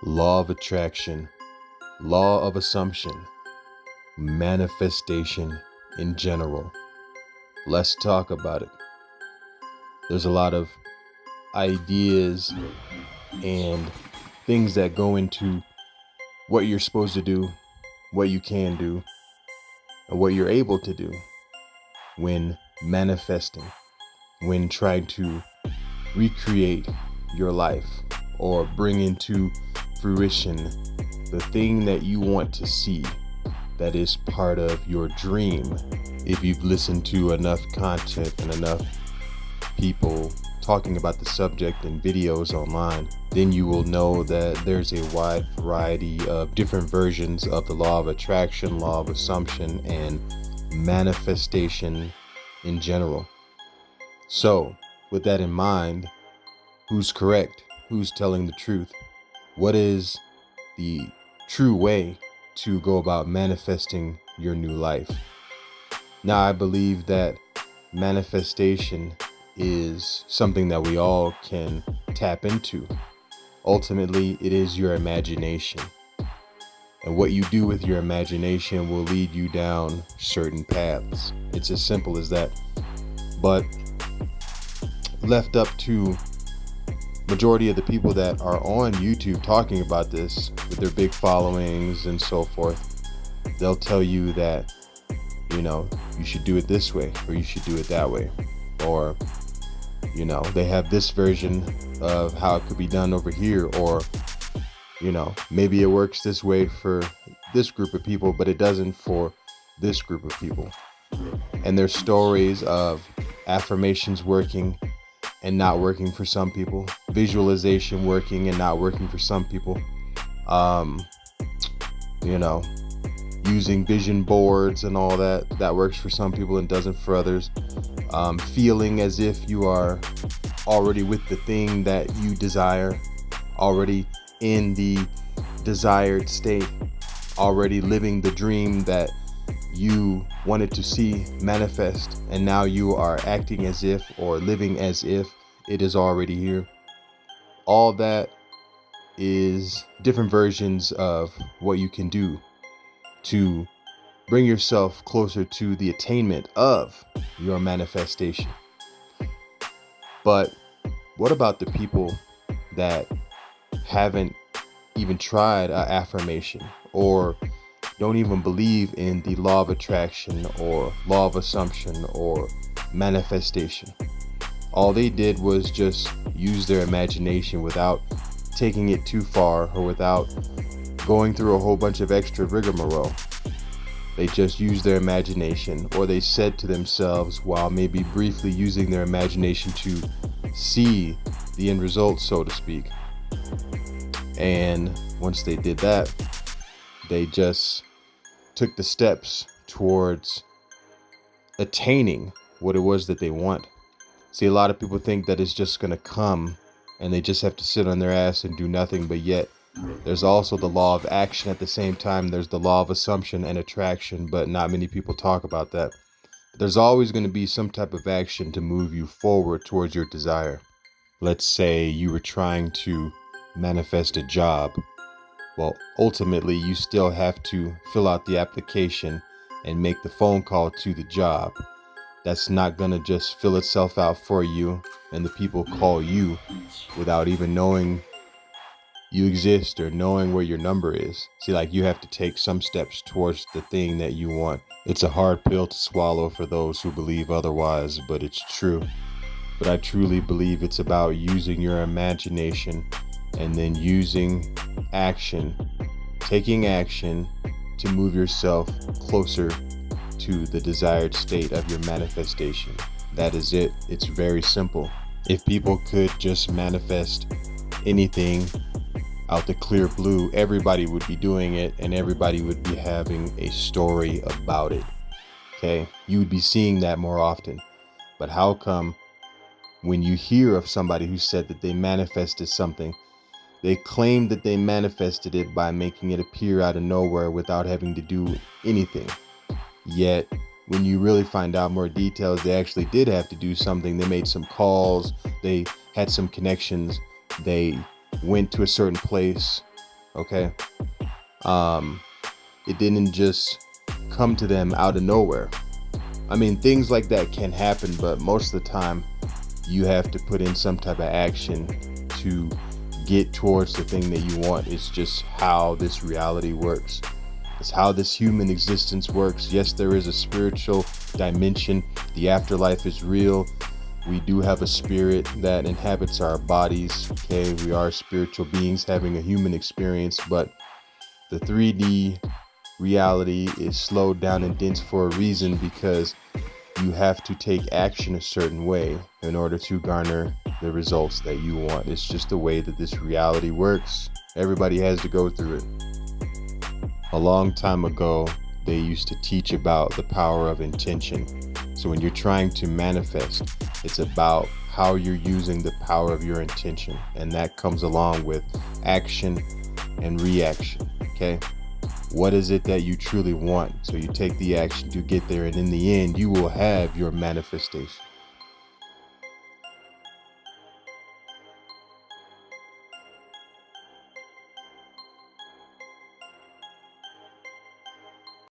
Law of attraction, law of assumption, manifestation in general. Let's talk about it. There's a lot of ideas and things that go into what you're supposed to do, what you can do, and what you're able to do when manifesting, when trying to recreate your life or bring into fruition the thing that you want to see that is part of your dream. If you've listened to enough content and enough people talking about the subject in videos online, then you will know that there's a wide variety of different versions of the law of attraction, law of assumption, and manifestation in general. So, with that in mind, who's correct? Who's telling the truth? What is the true way to go about manifesting your new life? Now, I believe that manifestation is something that we all can tap into. Ultimately, it is your imagination. And what you do with your imagination will lead you down certain paths. It's as simple as that. But left up to majority of the people that are on YouTube talking about this with their big followings and so forth, they'll tell you that, you should do it this way or you should do it that way. Or, they have this version of how it could be done over here. Or, maybe it works this way for this group of people, but it doesn't for this group of people. And there's stories of affirmations working and not working for some people, visualization working and not working for some people, using vision boards and all that works for some people and doesn't for others, feeling as if you are already with the thing that you desire, already in the desired state, already living the dream that you wanted to see manifest, and now you are acting as if or living as if it is already here. All that is different versions of what you can do to bring yourself closer to the attainment of your manifestation. But what about the people that haven't even tried an affirmation or don't even believe in the law of attraction or law of assumption or manifestation? All they did was just use their imagination without taking it too far or without going through a whole bunch of extra rigmarole. They just used their imagination, or they said to themselves while maybe briefly using their imagination to see the end result, so to speak. And once they did that, they just took the steps towards attaining what it was that they want. See, a lot of people think that it's just going to come and they just have to sit on their ass and do nothing, but yet there's also the law of action at the same time. There's the law of assumption and attraction, but not many people talk about that. There's always going to be some type of action to move you forward towards your desire. Let's say you were trying to manifest a job. Well, ultimately, you still have to fill out the application and make the phone call to the job. That's not going to just fill itself out for you and the people call you without even knowing you exist or knowing where your number is. See, you have to take some steps towards the thing that you want. It's a hard pill to swallow for those who believe otherwise, but it's true. But I truly believe it's about using your imagination and then using action, taking action to move yourself closer to the desired state of your manifestation. That is it. It's very simple. If people could just manifest anything out the clear blue, everybody would be doing it and everybody would be having a story about it. Okay? You would be seeing that more often. But how come when you hear of somebody who said that they manifested something, they claim that they manifested it by making it appear out of nowhere without having to do anything? Yet, when you really find out more details, they actually did have to do something. They made some calls, they had some connections, they went to a certain place, Okay. It didn't just come to them out of nowhere. I mean, things like that can happen, but most of the time you have to put in some type of action to get towards the thing that you want. It's just how this reality works. It's how this human existence works. Yes, there is a spiritual dimension. The afterlife is real. We do have a spirit that inhabits our bodies. Okay, we are spiritual beings having a human experience, but the 3D reality is slowed down and dense for a reason, because you have to take action a certain way in order to garner the results that you want. It's just the way that this reality works. Everybody has to go through it. A long time ago, they used to teach about the power of intention. So when you're trying to manifest, it's about how you're using the power of your intention. And that comes along with action and reaction. Okay? What is it that you truly want? So you take the action to get there, and in the end, you will have your manifestation.